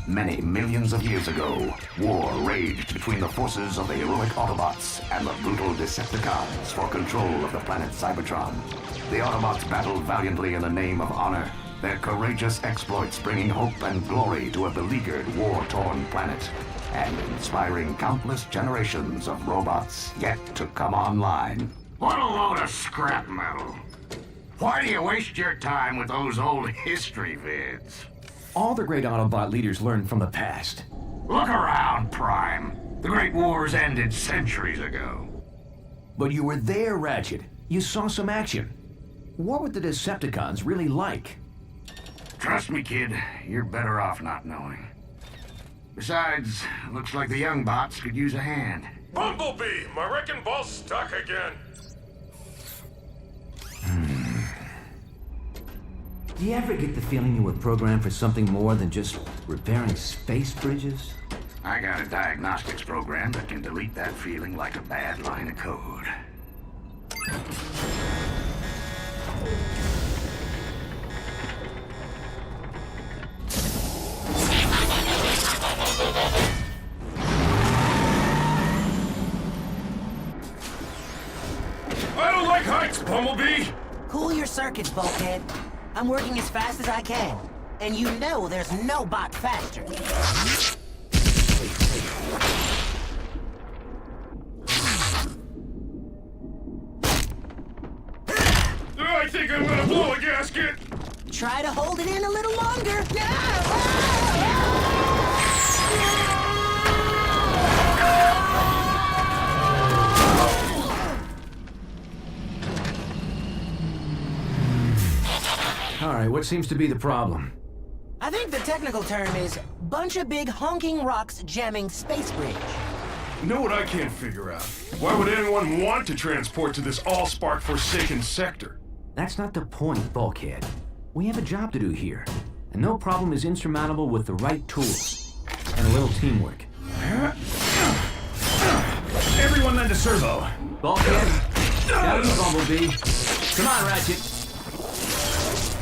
Many millions of years ago, war raged between the forces of the heroic Autobots and the brutal Decepticons for control of the planet Cybertron. The Autobots battled valiantly in the name of honor, their courageous exploits bringing hope and glory to a beleaguered, war-torn planet, and inspiring countless generations of robots yet to come online. What a load of scrap metal. Why do you waste your time with those old history vids? All the great Autobot leaders learned from the past. Look around, Prime. The Great Wars ended centuries ago. But you were there, Ratchet. You saw some action. What were the Decepticons really like? Trust me, kid, you're better off not knowing. Besides, looks like the young bots could use a hand. Bumblebee! My wrecking ball's stuck again! Do you ever get the feeling you were programmed for something more than just repairing space bridges? I got a diagnostics program that can delete that feeling like a bad line of code. I don't like heights, Bumblebee! Cool your circuits, bulkhead. I'm working as fast as I can. And you know there's no bot faster. I think I'm gonna blow a gasket! Try to hold it in a little longer. All right, what seems to be the problem? I think the technical term is bunch of big honking rocks jamming space bridge. You know what I can't figure out? Why would anyone want to transport to this AllSpark forsaken sector? That's not the point, Bulkhead. We have a job to do here, and no problem is insurmountable with the right tools and a little teamwork. Everyone lend a servo. Bulkhead, down to Bumblebee. Come on, Ratchet.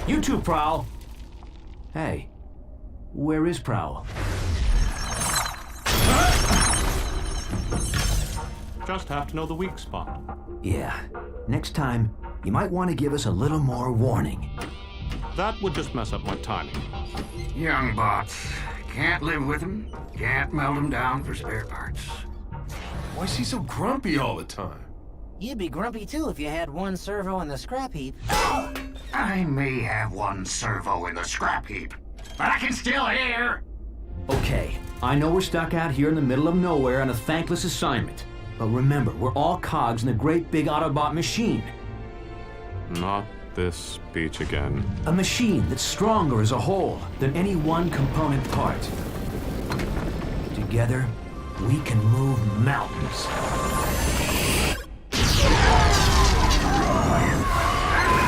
You two, Prowl. Hey, where is Prowl? Just have to know the weak spot. Yeah, next time, you might want to give us a little more warning. That would just mess up my timing. Young bots. Can't live with them, can't melt them down for spare parts. Why is he so grumpy all the time? You'd be grumpy too if you had one servo in the scrap heap. I may have one servo in the scrap heap, but I can still hear. Okay, I know we're stuck out here in the middle of nowhere on a thankless assignment. But remember, we're all cogs in a great big Autobot machine. Not this speech again. A machine that's stronger as a whole than any one component part. Together, we can move mountains.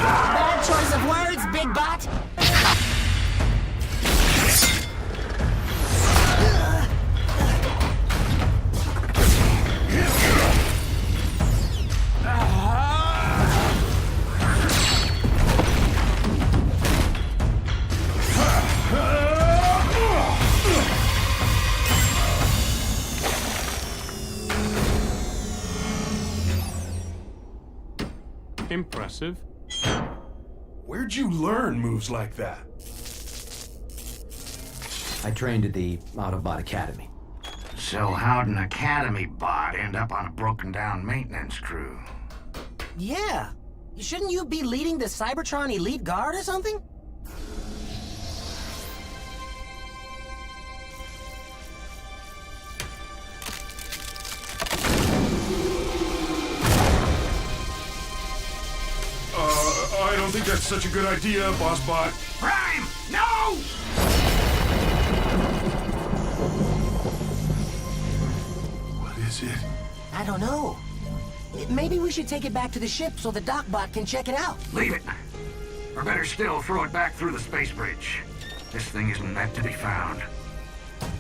Bad choice of words, big bot. Impressive. Where'd you learn moves like that? I trained at the Autobot Academy. So how'd an Academy bot end up on a broken-down maintenance crew? Yeah. Shouldn't you be leading the Cybertron Elite Guard or something? I don't think that's such a good idea, Boss Bot. Prime! No! What is it? I don't know. Maybe we should take it back to the ship so the Docbot can check it out. Leave it. Or better still, throw it back through the space bridge. This thing isn't meant to be found.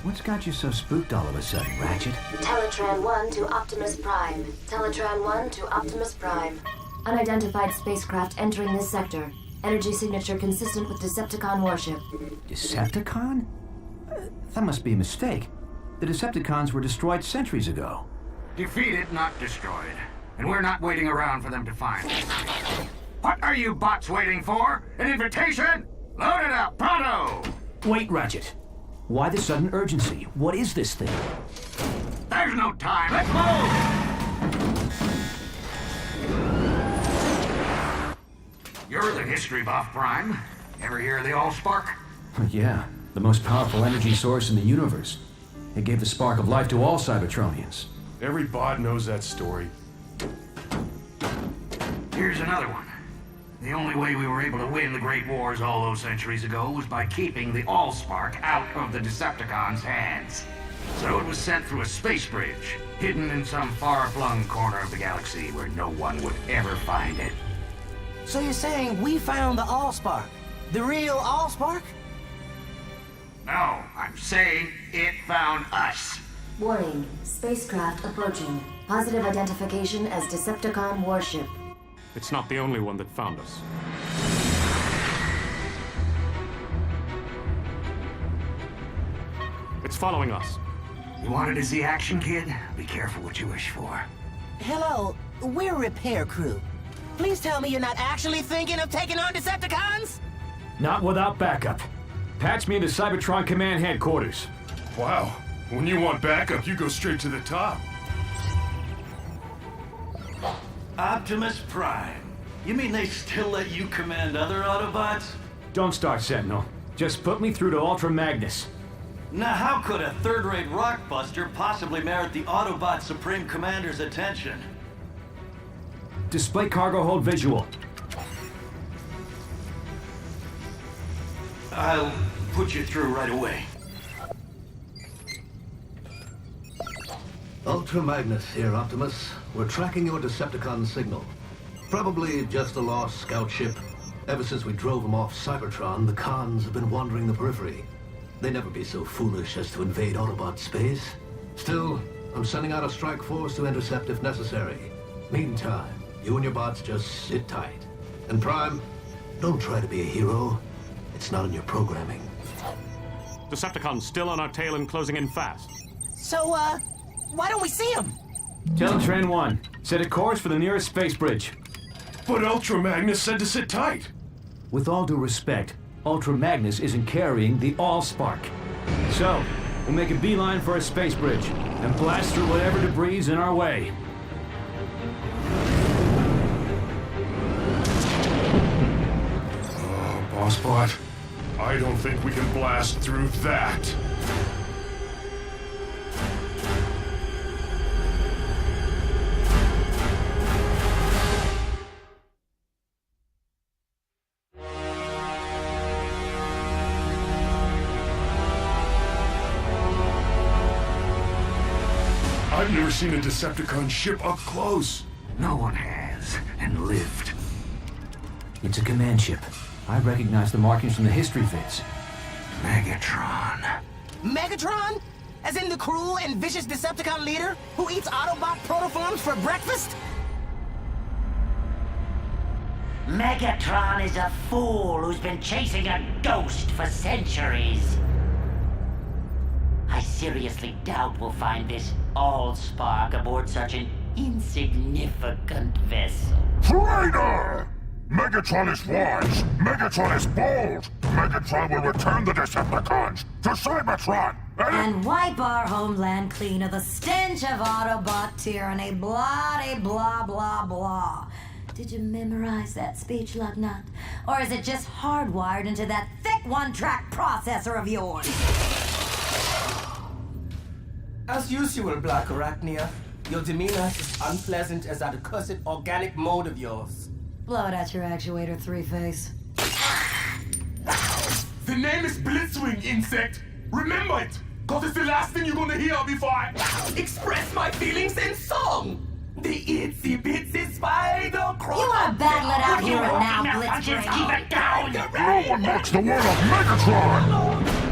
What's got you so spooked all of a sudden, Ratchet? Teletran 1 to Optimus Prime. Teletran 1 to Optimus Prime. Unidentified spacecraft entering this sector. Energy signature consistent with Decepticon warship. Decepticon? That must be a mistake. The Decepticons were destroyed centuries ago. Defeated, not destroyed. And we're not waiting around for them to find us. What are you bots waiting for? An invitation? Load it up, pronto! Wait, Ratchet. Why the sudden urgency? What is this thing? There's no time, let's move! You're the history buff, Prime. Ever hear of the AllSpark? Yeah, the most powerful energy source in the universe. It gave the spark of life to all Cybertronians. Every bot knows that story. Here's another one. The only way we were able to win the Great Wars all those centuries ago was by keeping the AllSpark out of the Decepticons' hands. So it was sent through a space bridge, hidden in some far-flung corner of the galaxy where no one would ever find it. So you're saying we found the AllSpark? The real AllSpark? No, I'm saying it found us. Warning. Spacecraft approaching. Positive identification as Decepticon warship. It's not the only one that found us. It's following us. You wanted to see action, kid? Be careful what you wish for. Hello, we're repair crew. Please tell me you're not actually thinking of taking on Decepticons? Not without backup. Patch me into Cybertron Command Headquarters. Wow. When you want backup, you go straight to the top. Optimus Prime. You mean they still let you command other Autobots? Don't start, Sentinel. Just put me through to Ultra Magnus. Now how could a third-rate rockbuster possibly merit the Autobot Supreme Commander's attention? Display cargo hold visual. I'll put you through right away. Ultra Magnus here, Optimus. We're tracking your Decepticon signal. Probably just a lost scout ship. Ever since we drove them off Cybertron, the cons have been wandering the periphery. They'd never be so foolish as to invade Autobot space. Still, I'm sending out a strike force to intercept if necessary. Meantime, you and your bots just sit tight. And Prime, don't try to be a hero. It's not in your programming. Decepticons still on our tail and closing in fast. So, why don't we see him? Teletran 1, set a course for the nearest space bridge. But Ultra Magnus said to sit tight. With all due respect, Ultra Magnus isn't carrying the AllSpark. So, we'll make a beeline for a space bridge and blast through whatever debris is in our way. Oh, Bossbot. I don't think we can blast through that. I've never seen a Decepticon ship up close. No one has, and lived. It's a command ship. I recognize the markings from the history vids. Megatron. Megatron? As in the cruel and vicious Decepticon leader who eats Autobot protoforms for breakfast? Megatron is a fool who's been chasing a ghost for centuries. I seriously doubt we'll find this AllSpark aboard such an insignificant vessel. Traitor! Megatron is wise. Megatron is bold. Megatron will return the Decepticons to Cybertron. And wipe our homeland clean of the stench of Autobot tyranny. Blah, blah, blah, blah. Did you memorize that speech, Lugnut? Or is it just hardwired into that thick one-track processor of yours? As usual, Black Arachnia, your demeanor is as unpleasant as that accursed organic mode of yours. Blow it at your actuator, Three-Face. The name is Blitzwing, insect! Remember it! Cause it's the last thing you're gonna hear before I express my feelings in song! The itsy bitsy spider crawler! You wanna battle it out here and now, Blitzwing? Keep it down! No one mocks the word of Megatron!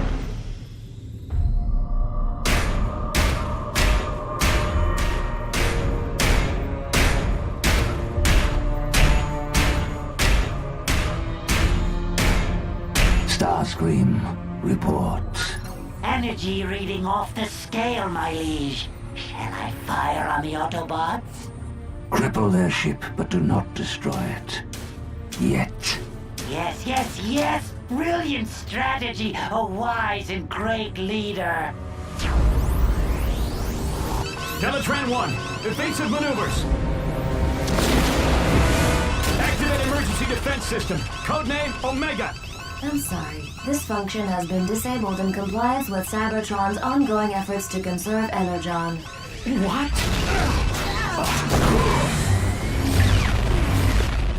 Starscream reports. energy reading off the scale, my liege. Shall I fire on the Autobots? Cripple their ship, but do not destroy it. Yet. Yes, yes, yes! Brilliant strategy! A wise and great leader! Teletran 1, evasive maneuvers. Activate emergency defense system. Codename Omega. I'm sorry. This function has been disabled in compliance with Cybertron's ongoing efforts to conserve energon. What?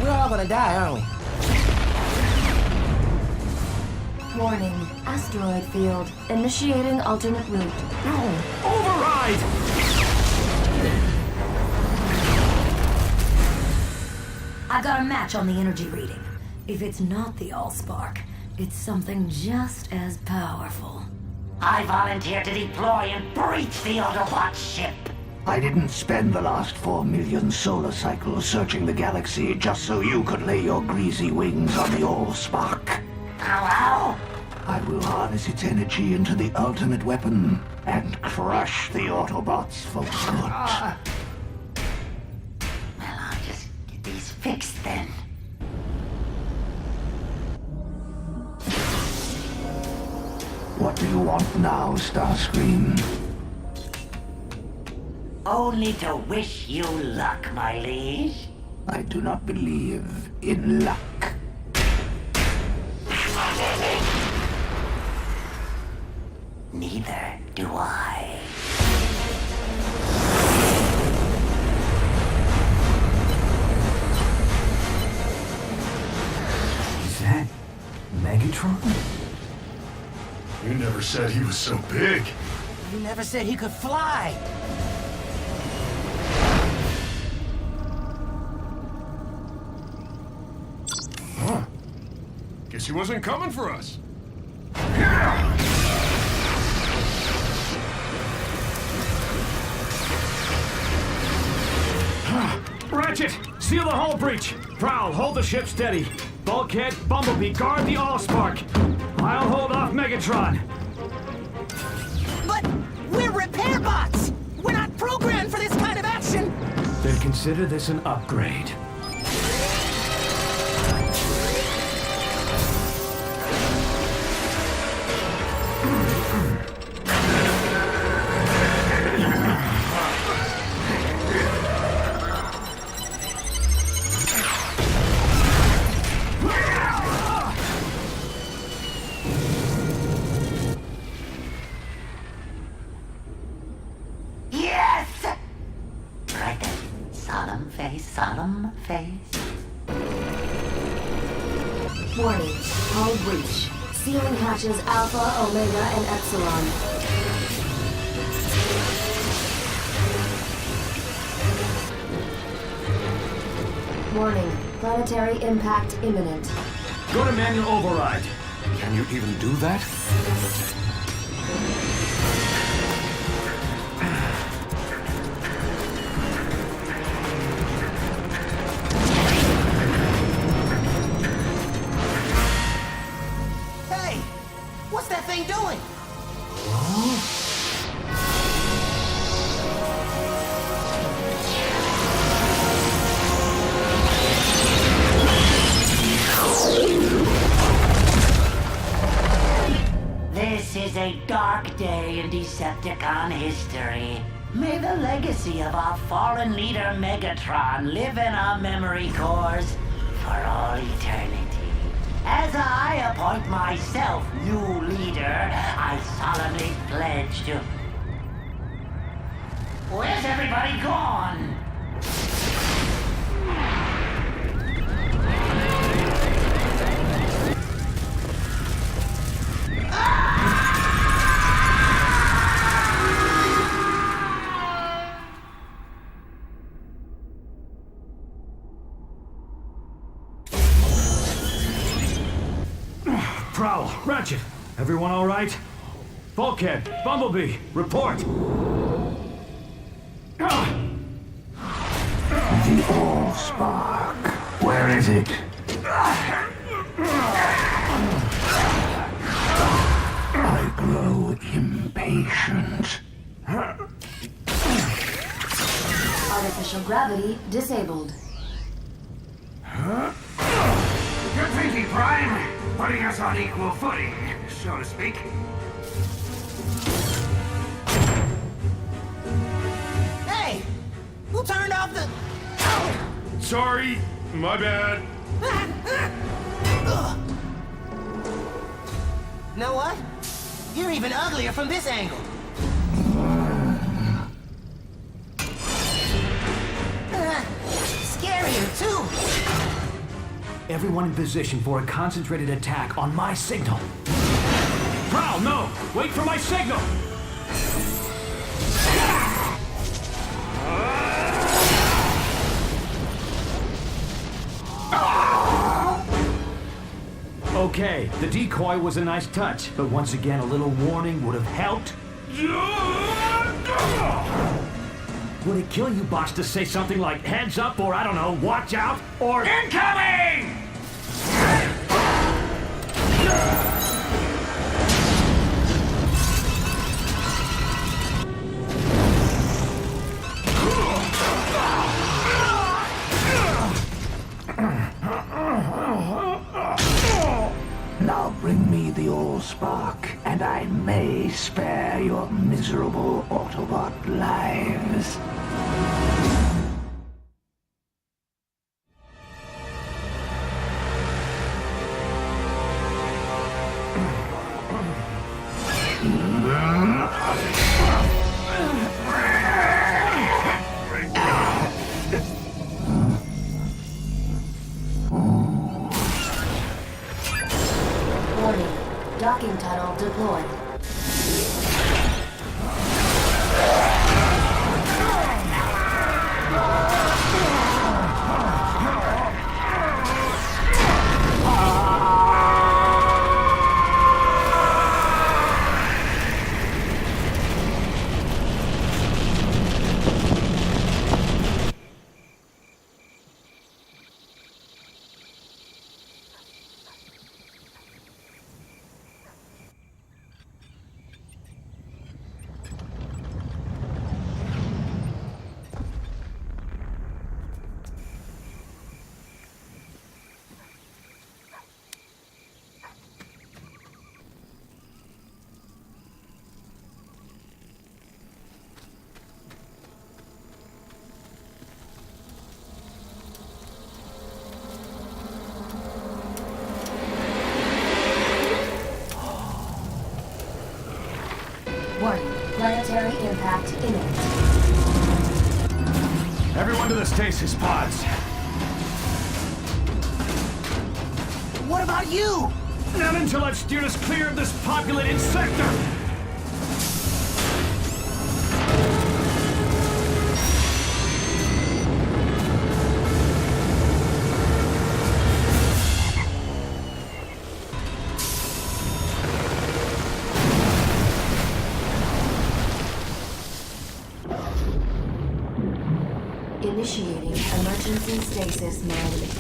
We're all gonna die, aren't we? Warning. Asteroid field. Initiating alternate route. No! Override! I got a match on the energy reading. If it's not the AllSpark, it's something just as powerful. I volunteer to deploy and breach the Autobot ship. I didn't spend the last 4 million solar cycles searching the galaxy just so you could lay your greasy wings on the AllSpark. Hello? I will harness its energy into the ultimate weapon and crush the Autobots for good. Well, I'll just get these fixed then. What do you want now, Starscream? Only to wish you luck, my liege. I do not believe in luck. Neither do I. Is that Megatron? You never said he was so big. You never said he could fly. Huh. Guess he wasn't coming for us. Ratchet, seal the hull breach. Prowl, hold the ship steady. Bulkhead, Bumblebee, guard the AllSpark. I'll hold off Megatron. But we're repair bots! We're not programmed for this kind of action! Then consider this an upgrade. Solemn face. Warning. Hull breach. Sealing hatches Alpha, Omega, and Epsilon. Warning. Planetary impact imminent. Go to manual override. Can you even do that? Hey! What's that thing doing? This is a dark day in Decepticon history. May the legacy of our fallen leader Megatron live in our memory cores for all eternity. As I appoint myself new leader, I solemnly pledge to... Where's everybody gone? Prowl, Ratchet, everyone all right? Bulkhead, Bumblebee, report. The AllSpark. Where is it? I glow impatient. Artificial gravity disabled. Good thinking, Prime. Putting us on equal footing, so to speak. Hey! Who turned off the... Sorry, my bad. Know what? You're even uglier from this angle. Scarier, too. Everyone in position for a concentrated attack on my signal. Prowl, no! Wait for my signal! Okay, the decoy was a nice touch, but once again a little warning would have helped. Would it kill you, boss, to say something like heads up or, I don't know, watch out or... Incoming! Now bring me the AllSpark, and I may spare your miserable Autobot lives. Warning. Docking tunnel deployed. Warning. Planetary impact imminent. Everyone to the stasis pods. What about you? Not until I've steered us clear of this populated sector! Initiating emergency stasis mode.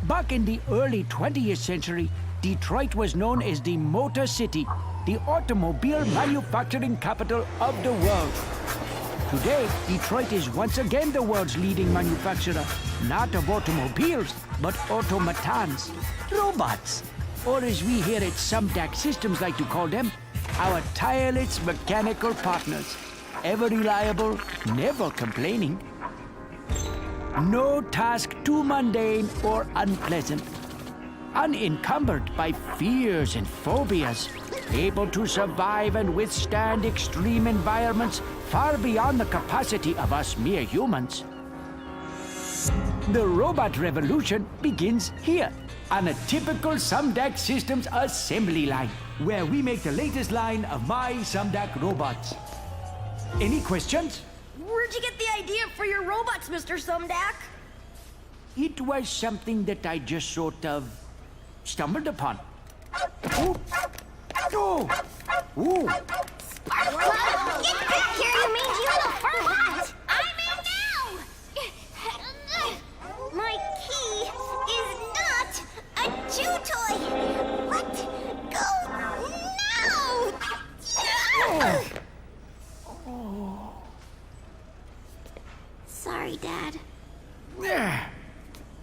Back in the early 20th century, Detroit was known as the Motor City, the automobile manufacturing capital of the world. Today, Detroit is once again the world's leading manufacturer, not of automobiles, but automatons, robots, or as we here at Sumdac Systems like to call them, our tireless mechanical partners, ever reliable, never complaining. No task too mundane or unpleasant. Unencumbered by fears and phobias, able to survive and withstand extreme environments far beyond the capacity of us mere humans. The robot revolution begins here, on a typical Sumdac Systems assembly line, where we make the latest line of my Sumdac robots. Any questions? Where'd you get the idea for your robots, Mr. Sumdac? It was something that I just sort of stumbled upon. Ooh. Oh. Ooh. Get back here, you mangy little furry! I'm in now! My key is not a chew toy! Let go now! Sorry, Dad.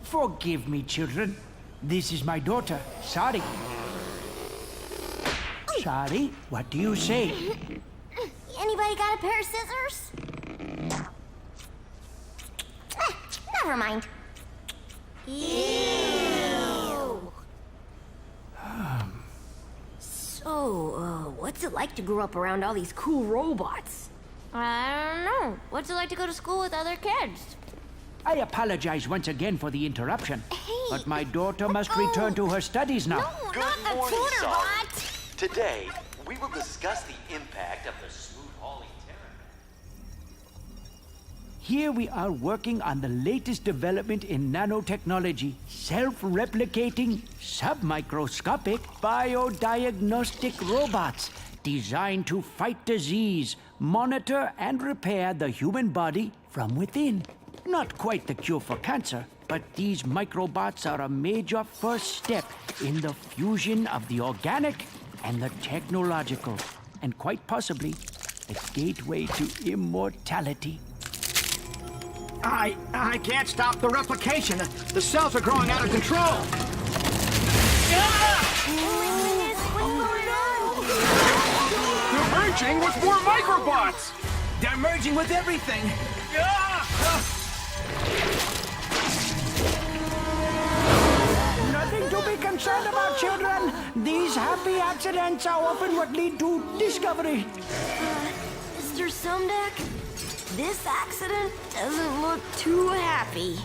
Forgive me, children. This is my daughter, Sari. Sari, what do you say? Anybody got a pair of scissors? Never mind. Ew. So, what's it like to grow up around all these cool robots? I don't know. What's it like to go to school with other kids? I apologize once again for the interruption, but my daughter must return to her studies now. No, Good not the morning, tutor Sari. bot! Today, we will discuss the impact of the smooth hauling terror. Here we are working on the latest development in nanotechnology, self-replicating, submicroscopic biodiagnostic robots designed to fight disease, monitor and repair the human body from within. Not quite the cure for cancer, but these microbots are a major first step in the fusion of the organic and the technological, and quite possibly the gateway to immortality. I can't stop the replication. The cells are growing out of control. They're merging with more microbots! They're merging with everything. Nothing to be concerned about, children. These happy accidents are often what lead to discovery. Mr. Sumdac, this accident doesn't look too happy.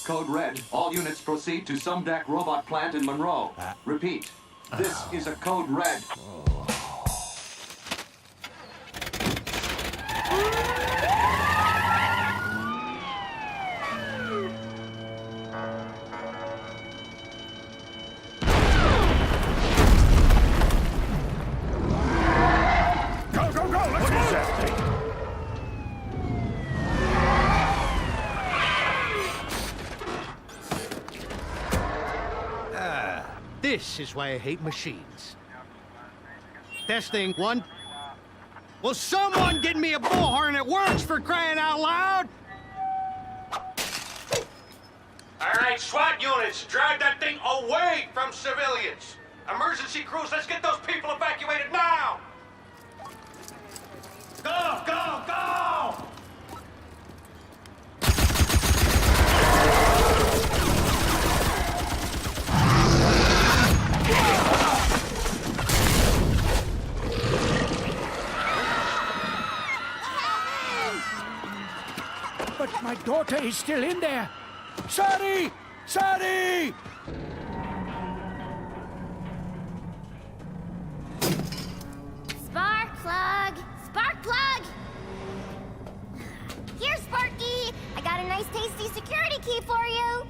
Code Red. All units proceed to Sumdac Robot Plant in Monroe. Repeat. This is a Code Red. Go, go, go! Let's move! This is why I hate machines. Testing, one. Will someone get me a bullhorn that works, for crying out loud? All right, SWAT units, drive that thing away from civilians. Emergency crews, let's get those people evacuated now! Go, go, go! But my daughter is still in there. Sari! Sari! Spark plug! Spark plug! Here, Sparky! I got a nice tasty security key for you!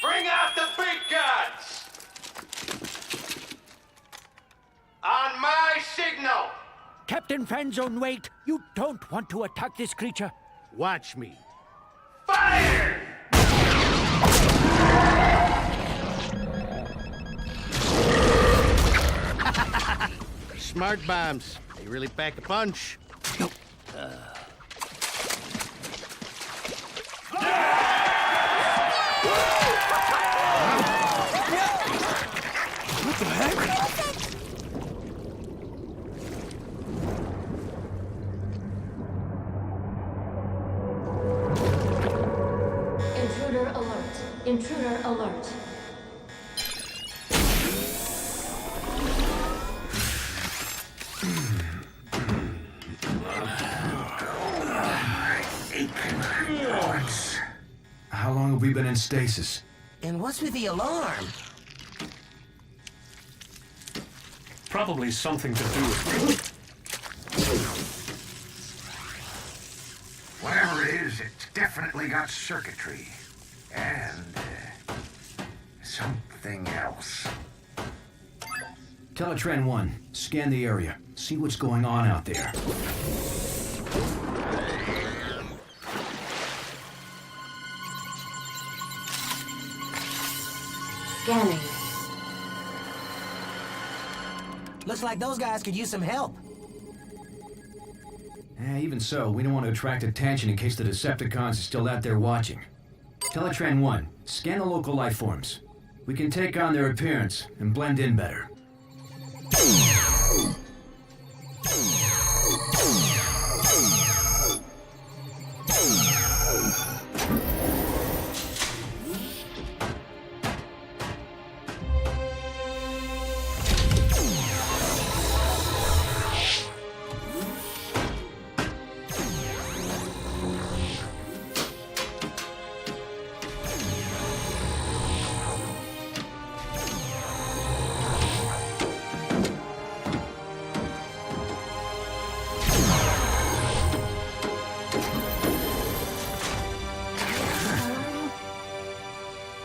Bring out the big guns! On my signal! Captain Fanzone, wait. You don't want to attack this creature. Watch me. Fire! Smart bombs. They really pack a punch. What the heck? Intruder alert. How long have we been in stasis? And what's with the alarm? Probably something to do with... Whatever it is, it's definitely got circuitry. And, something else. Teletran 1, scan the area. See what's going on out there. Scanning. Looks like those guys could use some help. Even so, we don't want to attract attention in case the Decepticons are still out there watching. Teletran 1, scan the local life forms. We can take on their appearance and blend in better.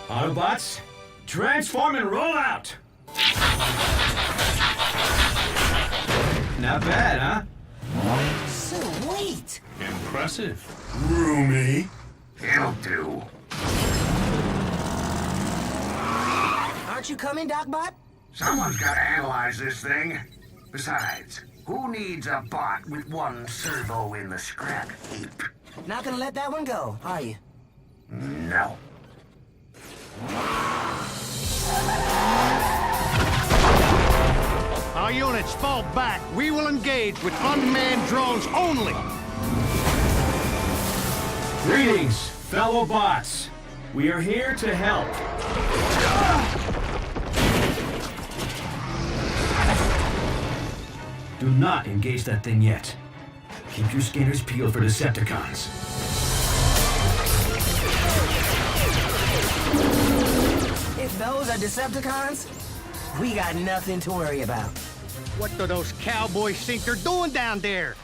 Autobots, transform and roll out! Not bad, huh? Sweet! Impressive. Roomy. It'll do. Aren't you coming, Docbot? Someone's got to analyze this thing. Besides, who needs a bot with one servo in the scrap heap? Not gonna let that one go, are you? No. Our units fall back. We will engage with unmanned drones only. Greetings, fellow bots. We are here to help. Do not engage that thing yet. Keep your scanners peeled for Decepticons. If those are Decepticons, we got nothing to worry about. What do those cowboys think they're doing down there?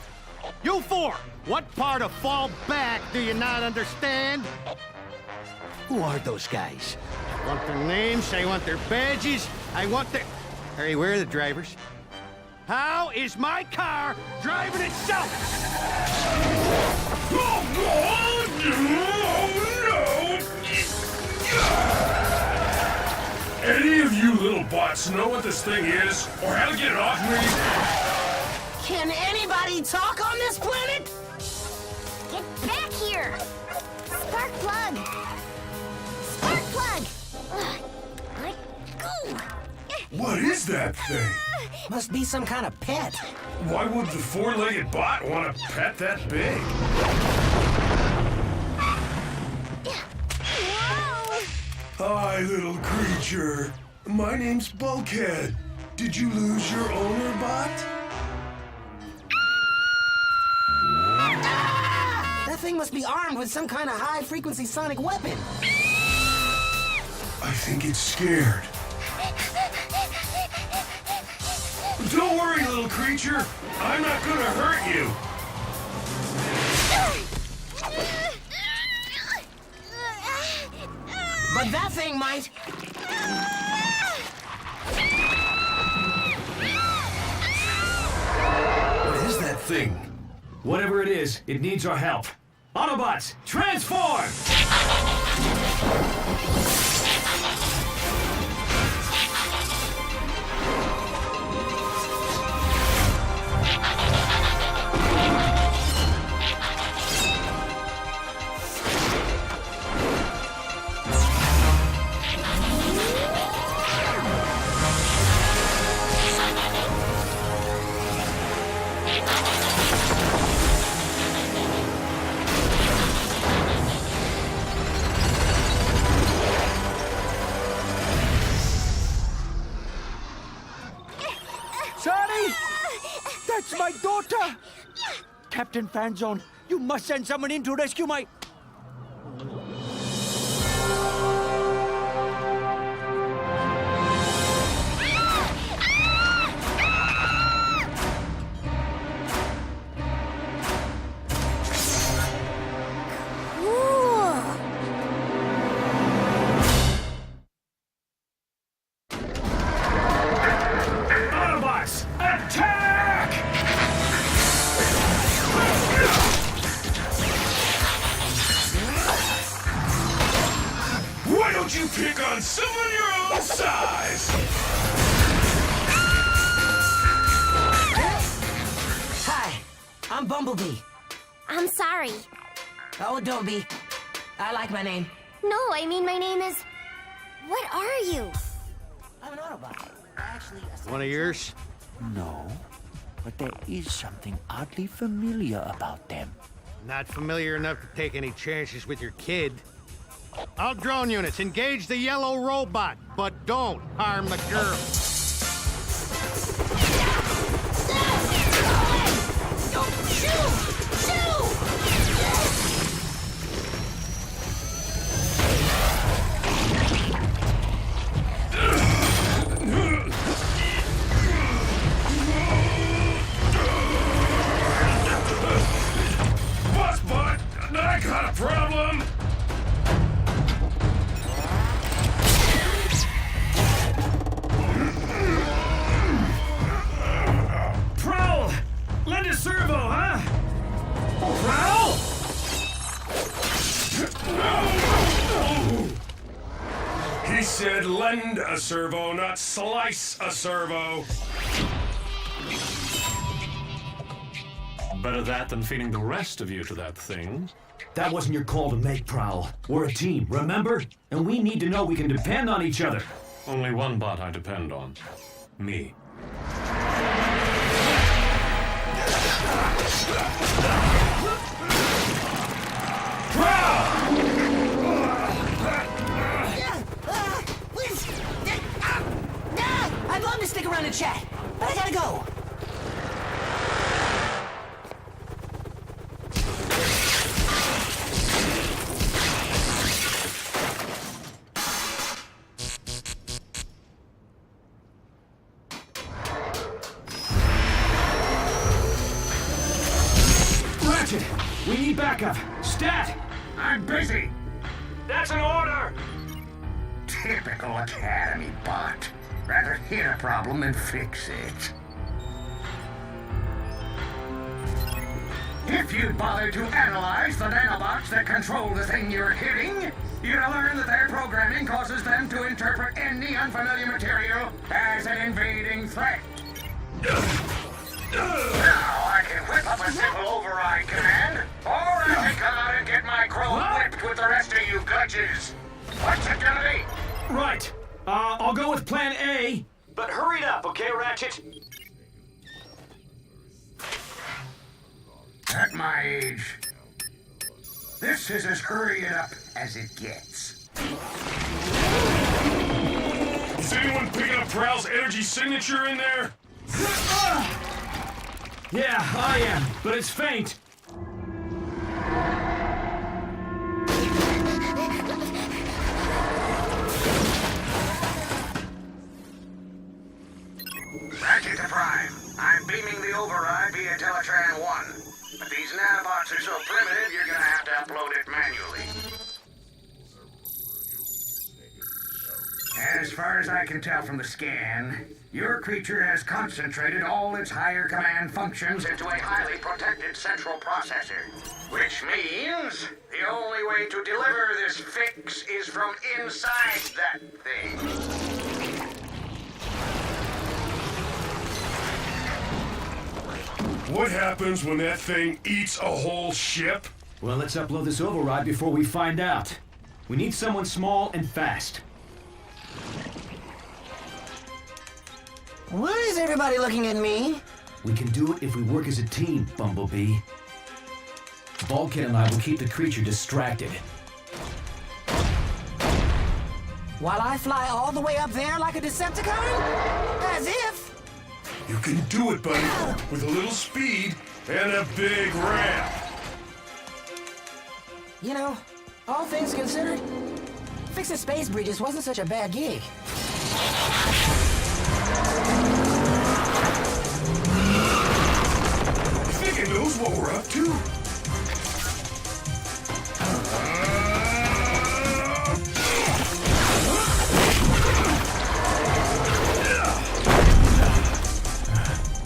You four, what part of fall back do you not understand? Who are those guys? I want their names, I want their badges, I want their... Hey, where are the drivers? How is my car driving itself? Any of you little bots know what this thing is? Or how to get it off me? Can anybody talk on this planet? Get back here! Spark plug! Spark plug! Ugh, let go! What is that thing? Must be some kind of pet. Why would the four-legged bot want a pet that big? Hi, little creature. My name's Bulkhead. Did you lose your owner, bot? That thing must be armed with some kind of high-frequency sonic weapon. I think it's scared. Don't worry, little creature. I'm not gonna hurt you. But that thing might. What is that thing? Whatever it is, it needs our help. Autobots, transform! water! Captain Fanzone, you must send someone in to rescue my... Autobots, attack! Why don't you pick on someone your own size? Hi, I'm Bumblebee. I'm sorry. Oh, don't be. I like my name. No, I mean my name is... What are you? I'm an Autobot. Actually, One of yours? No, but there is something oddly familiar about them. Not familiar enough to take any chances with your kid. All drone units, engage the yellow robot, but don't harm the girl. Boss bot, I got a problem. Prowl! Lend a servo, huh? Prowl? He said lend a servo, not slice a servo. Better that than feeding the rest of you to that thing. That wasn't your call to make, Prowl. We're a team, remember? And we need to know we can depend on each other. Only one bot I depend on. Me. I'd love to stick around and chat, but I gotta go. Ratchet, we need backup. Stat! I'm busy. That's an order! Typical Academy bot. Rather hit a problem than fix it. If you'd bother to analyze the nanobots that control the thing you're hitting, you'd learn that their programming causes them to interpret any unfamiliar material as an invading threat. Now I can whip up a simple override command, or I can come out and get my crow whipped with the rest of you gudges. What's it gonna be? Right. I'll go with plan A. But hurry it up, okay, Ratchet? At my age, this is as hurry it up as it gets. Is anyone picking up Prowl's energy signature in there? Yeah, I am, but it's faint. Ratchet to Prime. I'm beaming the override via Teletran 1. But these nanobots are so primitive, you're gonna have to upload it manually. As far as I can tell from the scan, your creature has concentrated all its higher command functions into a highly protected central processor. Which means the only way to deliver this fix is from inside that thing. What happens when that thing eats a whole ship? Well, let's upload this override before we find out. We need someone small and fast. Why is everybody looking at me? We can do it if we work as a team, Bumblebee. Bulkhead and I will keep the creature distracted. While I fly all the way up there like a Decepticon? As if. You can do it, buddy, with a little speed and a big ramp. You know, all things considered, fixing space bridges wasn't such a bad gig. You think it knows what we're up to?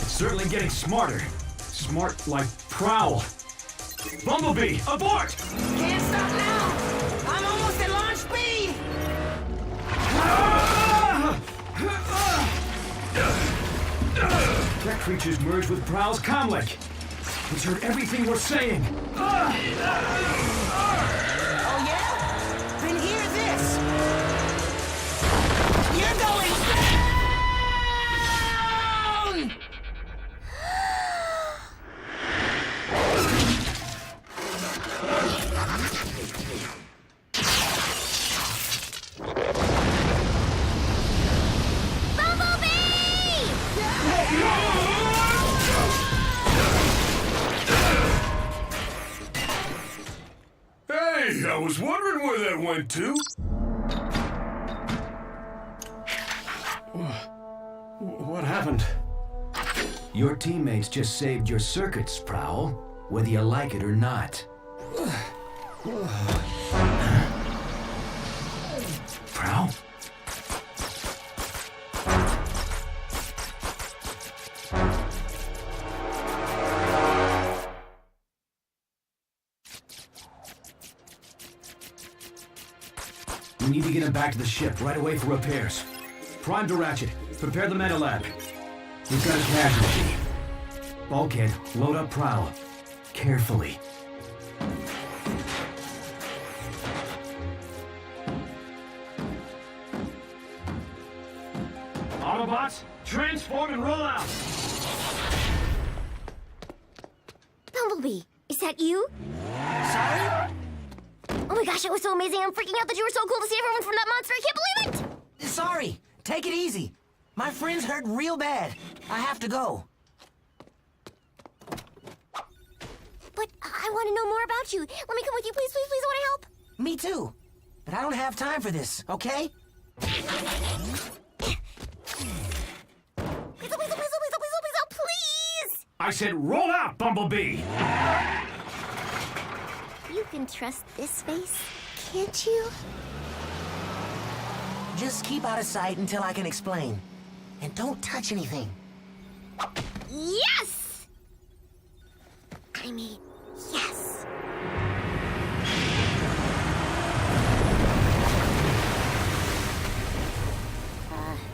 It's certainly getting smarter. Smart like Prowl. Bumblebee, abort! Can't stop now! I'm almost at launch speed! That creature's merged with Prowl's comlink. It's heard everything we're saying. Oh yeah? Then hear this! You're going down! Hey, I was wondering where that went to. What happened? Your teammates just saved your circuits, Prowl, whether you like it or not. Prowl? We need to get him back to the ship right away for repairs. Prime to Ratchet. Prepare the meta lab. We've got a casualty. Bulkhead, load up Prowl. Carefully. Autobots, transform and roll out! Bumblebee, is that you? Sorry? Oh my gosh, it was so amazing. I'm freaking out that you were so cool to see everyone from that monster. I can't believe it! Sorry. Take it easy. My friend's hurt real bad. I have to go. But I want to know more about you. Let me come with you, please, please, please. I want to help. Me too. But I don't have time for this, okay? Please! I said roll out, Bumblebee! You can trust this face, can't you? Just keep out of sight until I can explain. And don't touch anything. Yes! I mean, yes.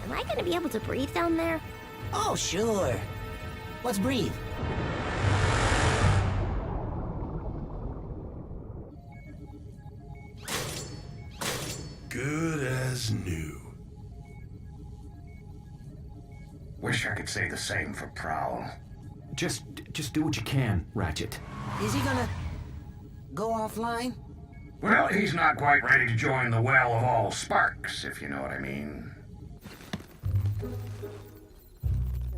Am I gonna be able to breathe down there? Oh, sure. Let's breathe. Good as new. Wish I could say the same for Prowl. Just do what you can, Ratchet. Is he gonna go offline? Well, he's not quite ready to join the well of AllSpark, if you know what I mean.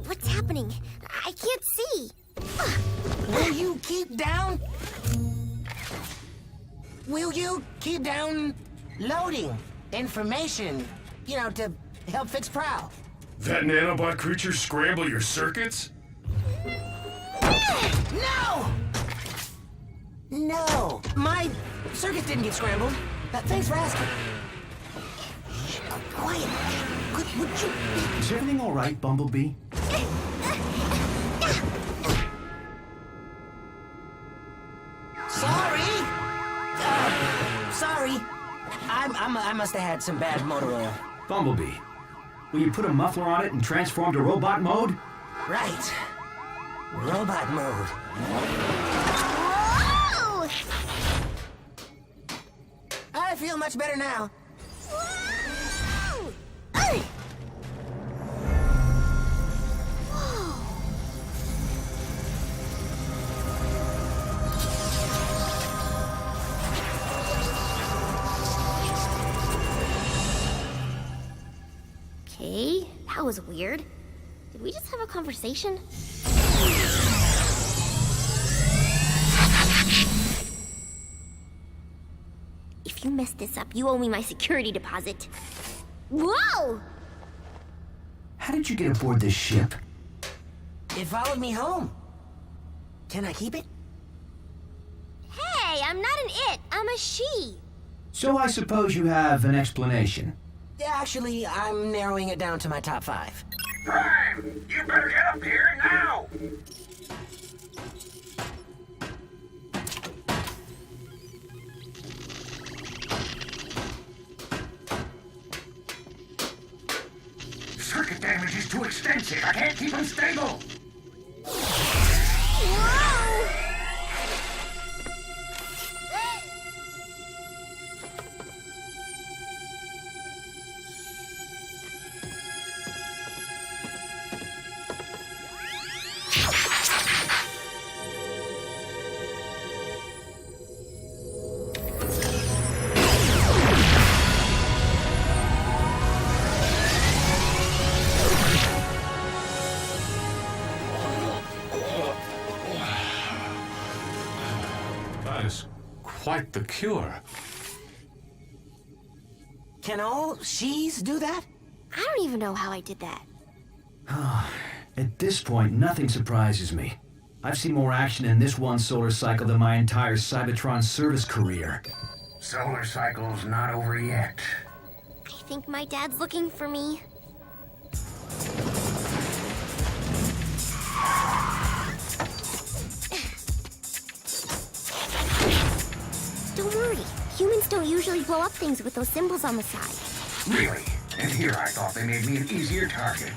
What's happening? I can't see. Will you keep down? Will you keep down loading information, you know, to help fix Prowl? That nanobot creature scramble your circuits? No! No! My circuits didn't get scrambled. Thanks for asking. Shh, quiet. Would you... Is everything all right, Bumblebee? Sorry! Sorry. I must have had some bad motor oil. Bumblebee, will you put a muffler on it and transform to robot mode? Right. Robot mode. Whoa! I feel much better now. Whoa! Okay, that was weird. Did Did we just have a conversation? If you mess this up, you owe me my security deposit. Whoa! How did you get aboard this ship? It followed me home. Can I keep it? Hey, I'm not an it, I'm a she. So I suppose you have an explanation. Actually, I'm narrowing it down to my top 5. Prime! You better get up here now! Circuit damage is too extensive. I can't keep them stable. Quite the cure. Can all she's do that? I don't even know how I did that. At this point, nothing surprises me. I've seen more action in this one solar cycle than my entire Cybertron service career. Solar cycle's not over yet. I think my dad's looking for me. Don't worry. Humans don't usually blow up things with those symbols on the side. Really? And here I thought they made me an easier target.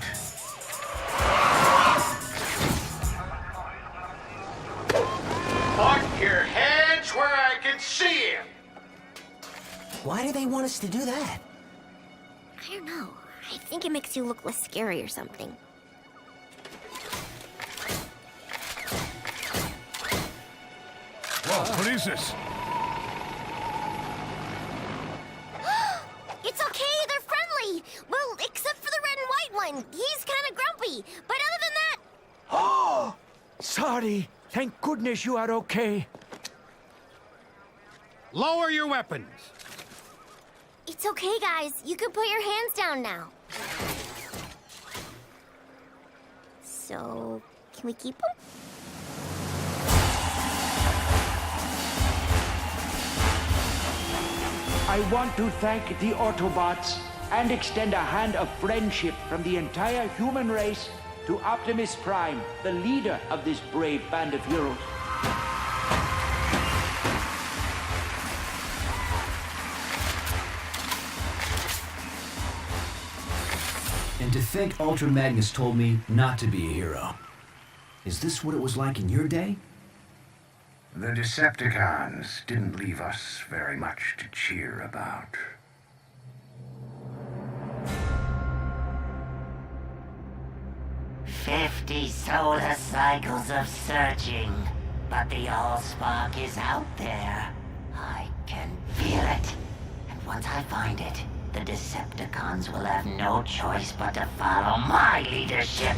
Put your hands where I can see him. Why do they want us to do that? I don't know. I think it makes you look less scary or something. Whoa, what is this? It's okay, they're friendly! Well, except for the red and white one. He's kind of grumpy. But other than that... Oh! Sorry. Thank goodness you are okay. Lower your weapons. It's okay, guys. You can put your hands down now. So, can we keep them? I want to thank the Autobots and extend a hand of friendship from the entire human race to Optimus Prime, the leader of this brave band of heroes. And to think Ultra Magnus told me not to be a hero. Is this what it was like in your day? The Decepticons didn't leave us very much to cheer about. "50 solar cycles of searching, but the AllSpark is out there. I can feel it. And once I find it, the Decepticons will have no choice but to follow my leadership."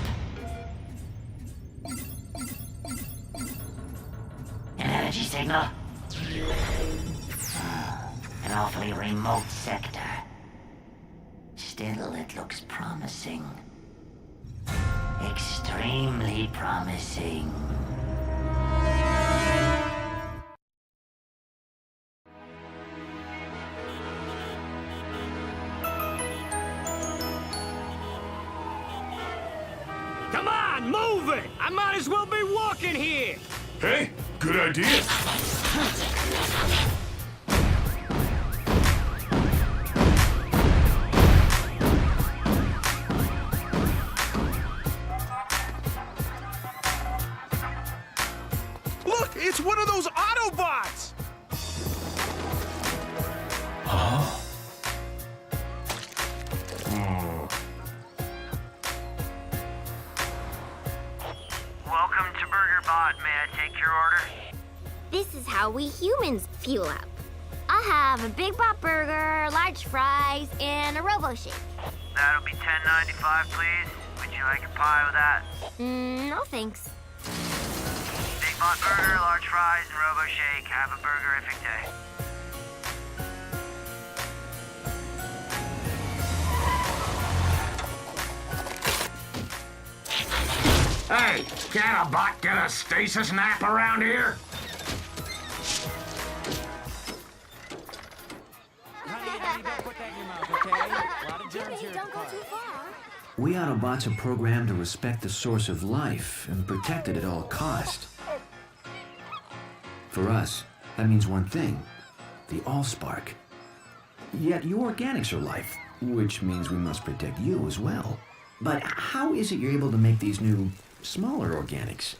An energy signal? An awfully remote sector. Still, it looks promising. Extremely promising. Come on, move it! I might as well be walking here! Hey, good idea. Look, it's one of those Autobots! Huh? Welcome to BurgerBot. May I take your order? This is how we humans fuel up. I'll have a Big Bot Burger, large fries, and a Robo Shake. That'll be $10.95, please. We Would you like a pie with that? No thanks. Big Bot Burger, large fries, and Robo Shake. Have a burgerific day. Hey, can a bot get a stasis nap around here? Jimmy, don't go too far. We Autobots are programmed to respect the source of life and protect it at all cost. For us, that means one thing, the AllSpark. Yet you organics are life, which means we must protect you as well. But how is it you're able to make these new, smaller organics?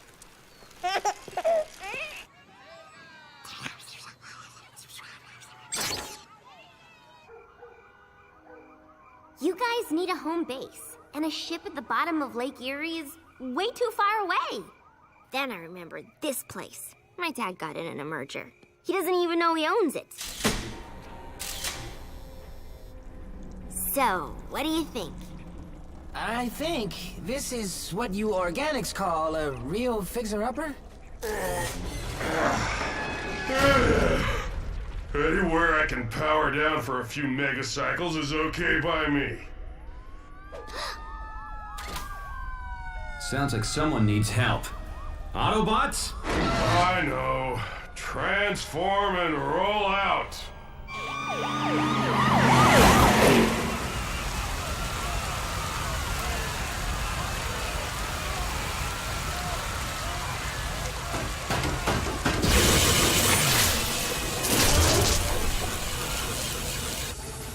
You guys need a home base, and a ship at the bottom of Lake Erie is way too far away. Then I remembered this place. My dad got it in a merger. He doesn't even know he owns it. So, what do you think? I think this is what you organics call a real fixer-upper? Anywhere I can power down for a few megacycles is okay by me. Sounds like someone needs help. Autobots? I know. Transform and roll out.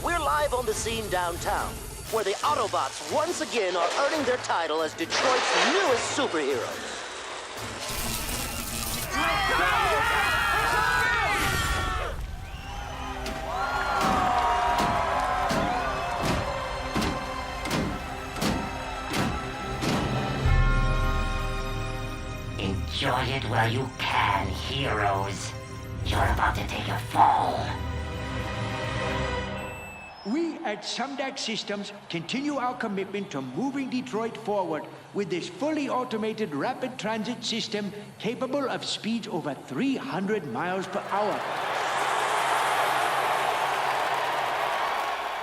We're live on the scene downtown, where the Autobots once again are earning their title as Detroit's newest superheroes. Enjoy it while you can, heroes. You're about to take a fall. We at Sumdac Systems continue our commitment to moving Detroit forward with this fully automated rapid transit system capable of speeds over 300 miles per hour.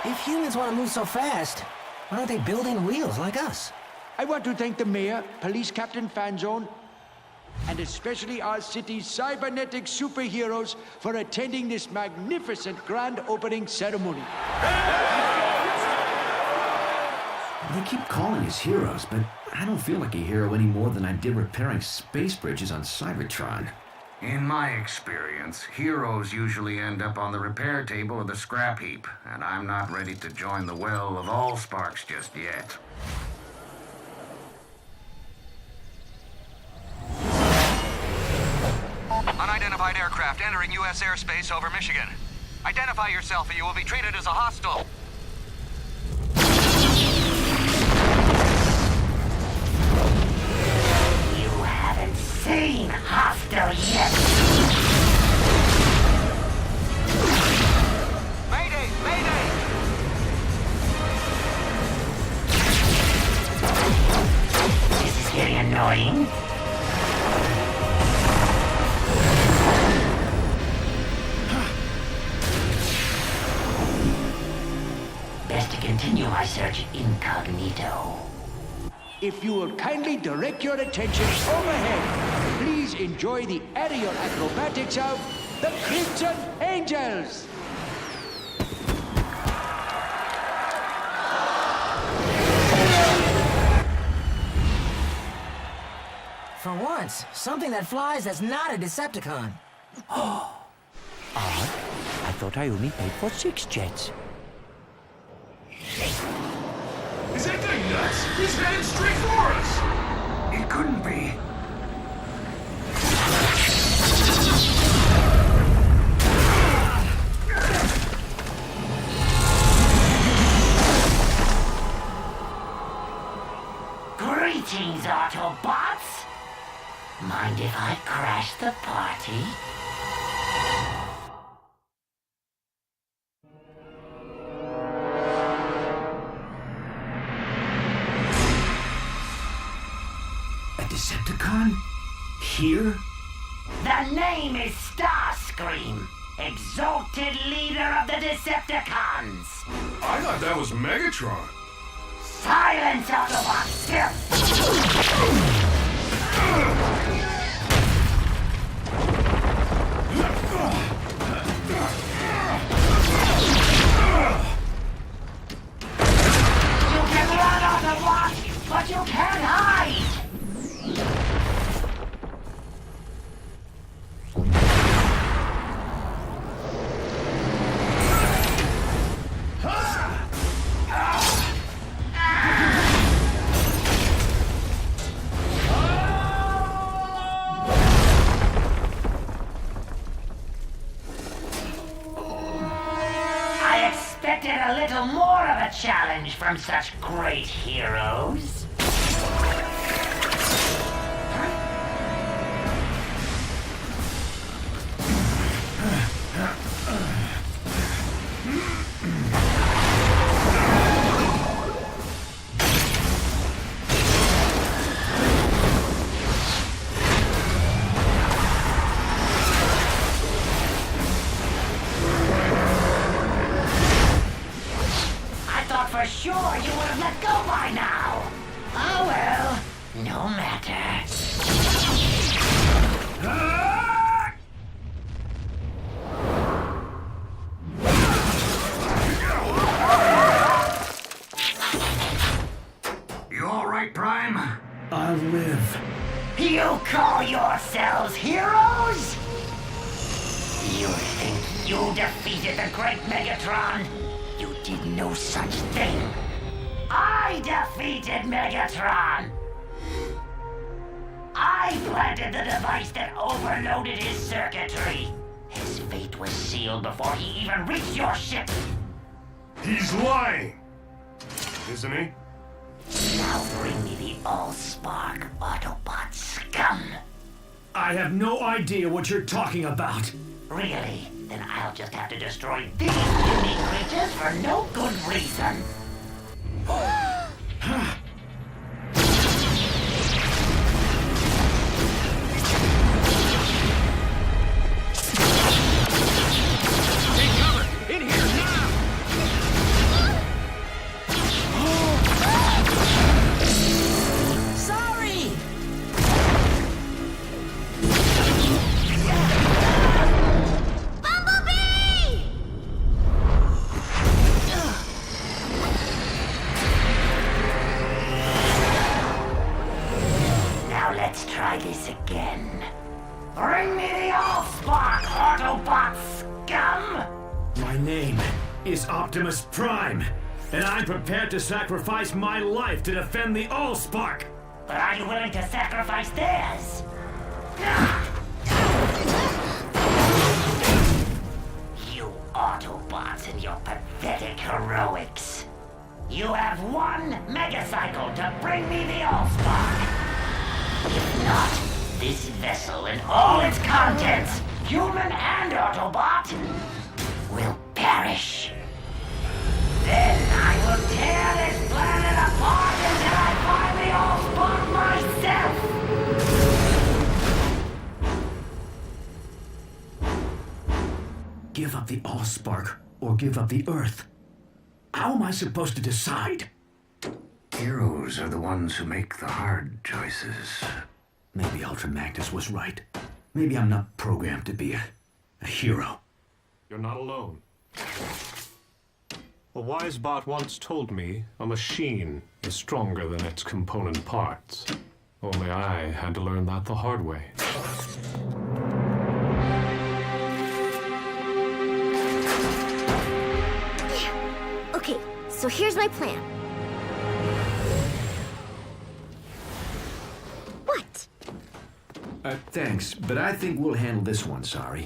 If humans want to move so fast, why aren't they building wheels like us? I want to thank the mayor, Police Captain Fanzone, and especially our city's cybernetic superheroes for attending this magnificent grand opening ceremony. They keep calling us heroes, but I don't feel like a hero any more than I did repairing space bridges on Cybertron. In my experience, heroes usually end up on the repair table or the scrap heap, and I'm not ready to join the well of AllSparks just yet. Unidentified aircraft entering U.S. airspace over Michigan. Identify yourself or you will be treated as a hostile. You haven't seen hostile yet. Mayday! Mayday! This is getting annoying. Best to continue my search incognito. If you will kindly direct your attention overhead, please enjoy the aerial acrobatics of the Crimson Angels. For once, something that flies that's not a Decepticon. Odd. I thought I only paid for 6 jets. Is that guy nuts? He's headed straight for us! It couldn't be. Greetings, Autobots! Mind if I crash the party? here? The name is Starscream, exalted leader of the Decepticons. I thought that was Megatron. Silence, Autobots! You can run, Autobots, but you can't hide! A little more of a challenge from such great heroes. For sure you would have let go by now. Oh well, no matter. You all right, Prime? I'll live. You call yourselves heroes? You think you defeated the great Megatron? You did no such thing. I defeated Megatron. I planted the device that overloaded his circuitry. His fate was sealed before he even reached your ship. He's lying, isn't he? Now bring me the AllSpark, Autobot scum. I have no idea what you're talking about. Really? Then I'll just have to destroy these unique creatures for no good reason. Take cover! In here now! Sorry! Let's try this again. Bring me the AllSpark, Autobot scum! My name is Optimus Prime, and I'm prepared to sacrifice my life to defend the AllSpark. But are you willing to sacrifice theirs? You Autobots and your pathetic heroics. You have one megacycle to bring me the AllSpark. If not, this vessel and all its contents, human and Autobot, will perish. Then I will tear this planet apart until I find the AllSpark myself. Give up the AllSpark or give up the Earth. How am I supposed to decide? Heroes are the ones who make the hard choices. Maybe Ultra Magnus was right. Maybe I'm not programmed to be a hero. You're not alone. A wise bot once told me a machine is stronger than its component parts. Only I had to learn that the hard way. Okay, so here's my plan. What? Thanks, but I think we'll handle this one, sorry.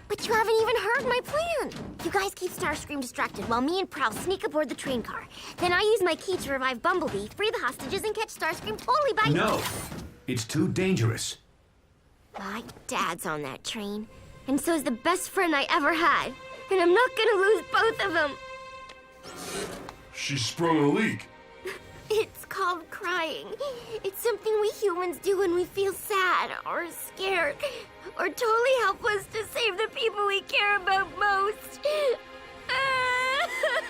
But you haven't even heard my plan. You guys keep Starscream distracted while me and Prowl sneak aboard the train car. Then I use my key to revive Bumblebee, free the hostages, and catch Starscream totally by... No! It's too dangerous. My dad's on that train, and so's the best friend I ever had. And I'm not gonna lose both of them. She sprung a leak. It's called crying. It's something we humans do when we feel sad or scared or totally helpless to save the people we care about most.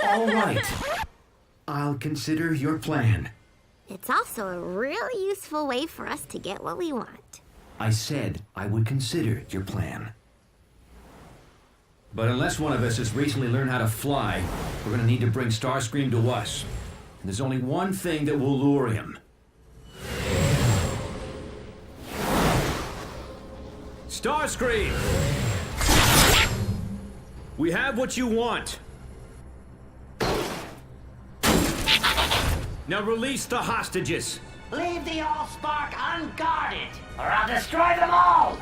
All right. I'll consider your plan. It's also a really useful way for us to get what we want. I said I would consider your plan. But unless one of us has recently learned how to fly, we're gonna need to bring Starscream to us. And there's only one thing that will lure him. Starscream! We have what you want. Now release the hostages. Leave the AllSpark unguarded, or I'll destroy them all!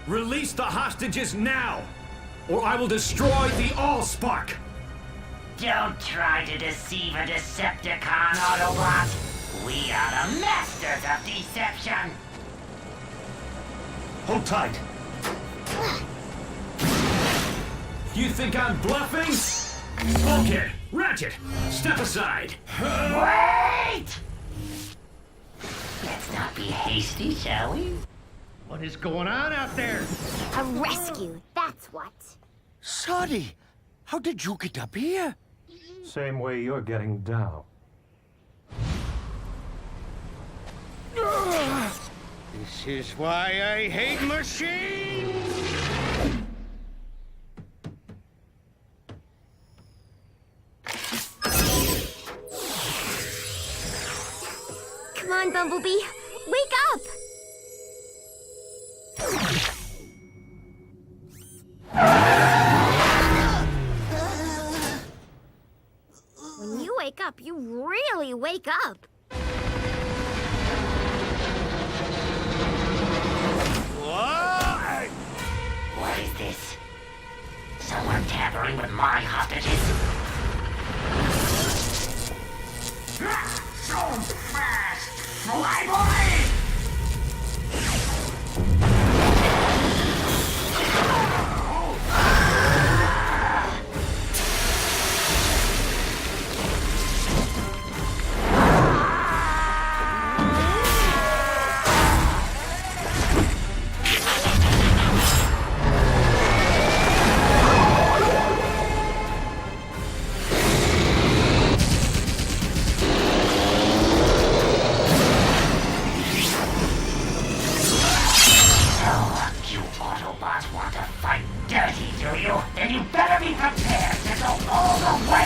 Release the hostages now, or I will destroy the AllSpark. Don't try to deceive a Decepticon, Autobot. We are the masters of deception. Hold tight. You think I'm bluffing? Okay, Ratchet, step aside. Wait! Let's not be hasty, shall we? What is going on out there? A rescue, that's what. Soddy, how did you get up here? Same way you're getting down. This is why I hate machines! Come on, Bumblebee, wake up! When you wake up, you really wake up. What is this? Someone tampering with my hostages? So fast! Fly, boy! Then you better be prepared to go all the way!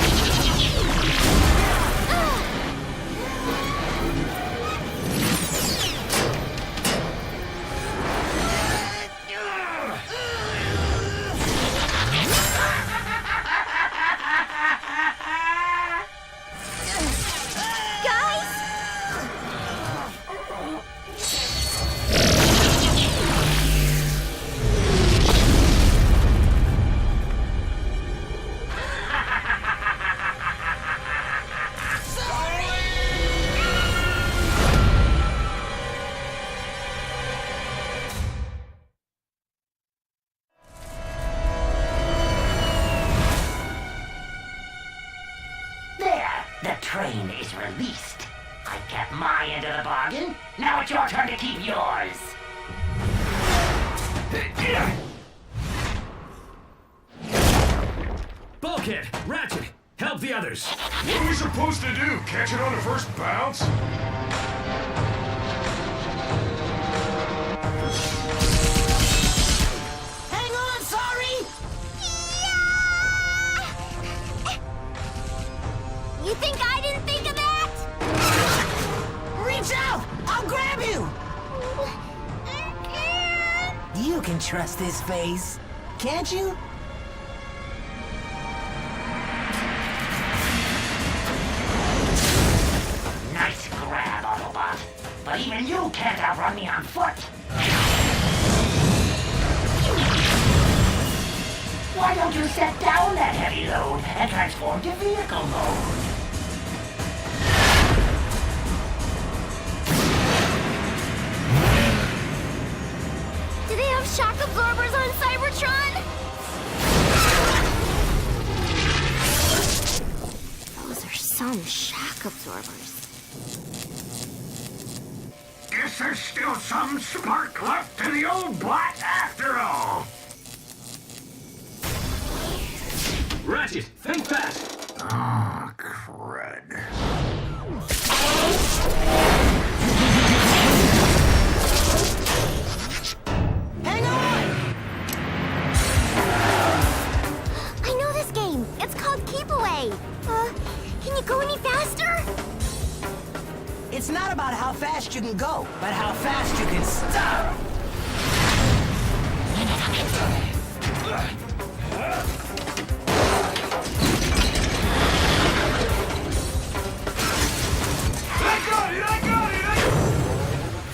The train is released. I kept my end of the bargain. Now it's your turn to keep yours. Bulkhead, Ratchet, help the others. What are we supposed to do? Catch it on the first bounce? Hang on, sorry! You think I didn't think of that? Reach out! I'll grab you! You can trust this face, can't you? Nice grab, Autobot. But even you can't outrun me on foot. Why don't you set down that heavy load and transform to vehicle mode? Do they have shock absorbers on Cybertron? Those are some shock absorbers. guess there's still some spark left in the old bot after all. Ratchet, think fast! Ah, crud. Hang on! I know this game. It's called Keep Away. Can you go any faster? It's not about how fast you can go, but how fast you can stop.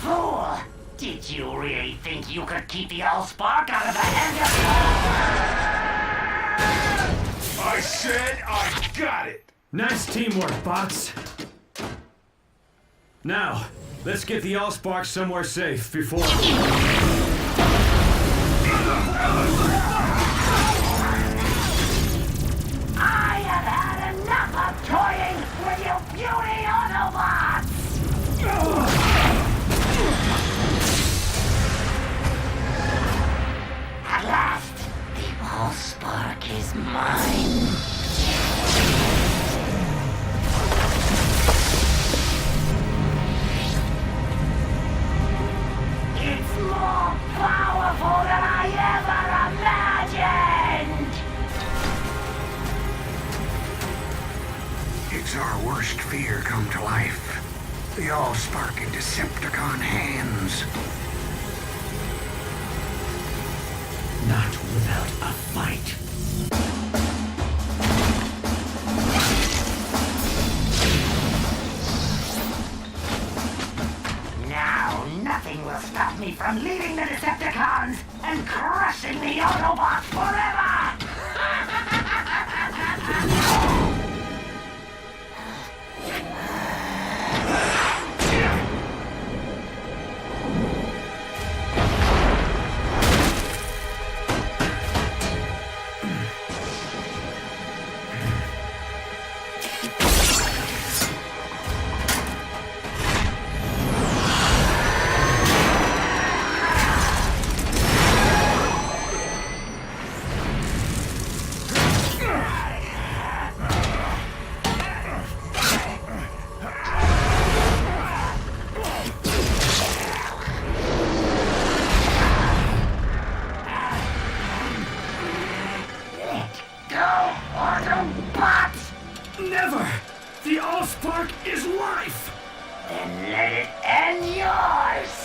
Fool! Did you really think you could keep the AllSpark out of the hands of... I said I got it! Nice teamwork, bots. Now, let's get the AllSpark somewhere safe before... I have had enough of toying with you beauty Autobots! At last, the AllSpark is mine. It's more powerful than I ever imagined! It's our worst fear come to life. The AllSpark in Decepticon hands. Not without a fight. Now, nothing will stop me from leading the Decepticons and crushing the Autobots forever! Never! The AllSpark is life! Then let it end yours!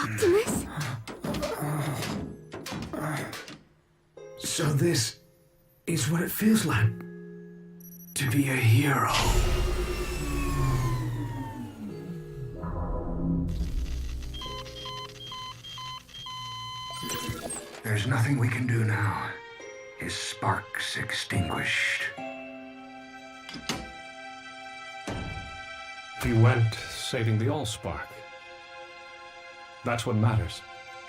Optimus? So this is what it feels like to be a hero. There's nothing we can do now. His spark's extinguished. He went saving the AllSpark. That's what matters.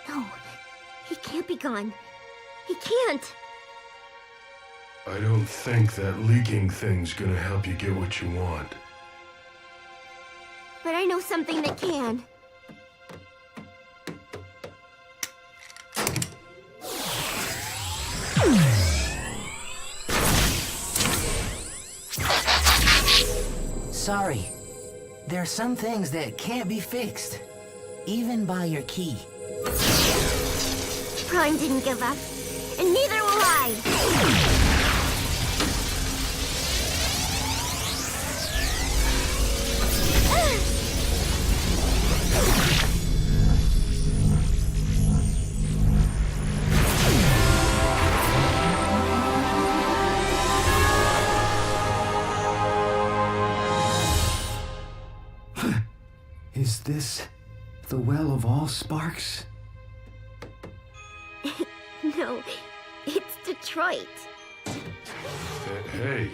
No, he can't be gone. He can't. I don't think that leaking thing's gonna help you get what you want. But I know something that can. Sorry. There are some things that can't be fixed, even by your key. Prime didn't give up, and neither will I. Is this the well of AllSparks? No, it's Detroit. Hey,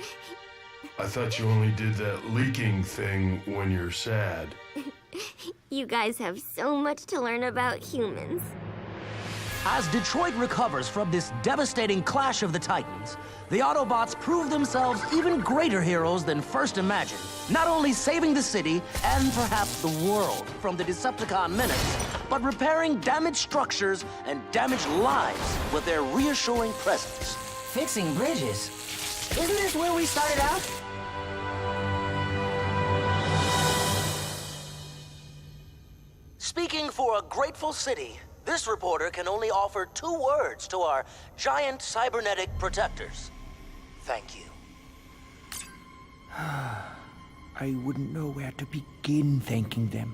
I thought you only did that leaking thing when you're sad. You guys have so much to learn about humans. As Detroit recovers from this devastating clash of the Titans, the Autobots prove themselves even greater heroes than first imagined, not only saving the city and perhaps the world from the Decepticon menace, but repairing damaged structures and damaged lives with their reassuring presence. Fixing bridges? Isn't this where we started out? Speaking for a grateful city, this reporter can only offer 2 words to our giant cybernetic protectors. Thank you. I wouldn't know where to begin thanking them.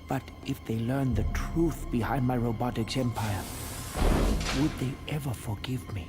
But if they learn the truth behind my robotics empire, would they ever forgive me?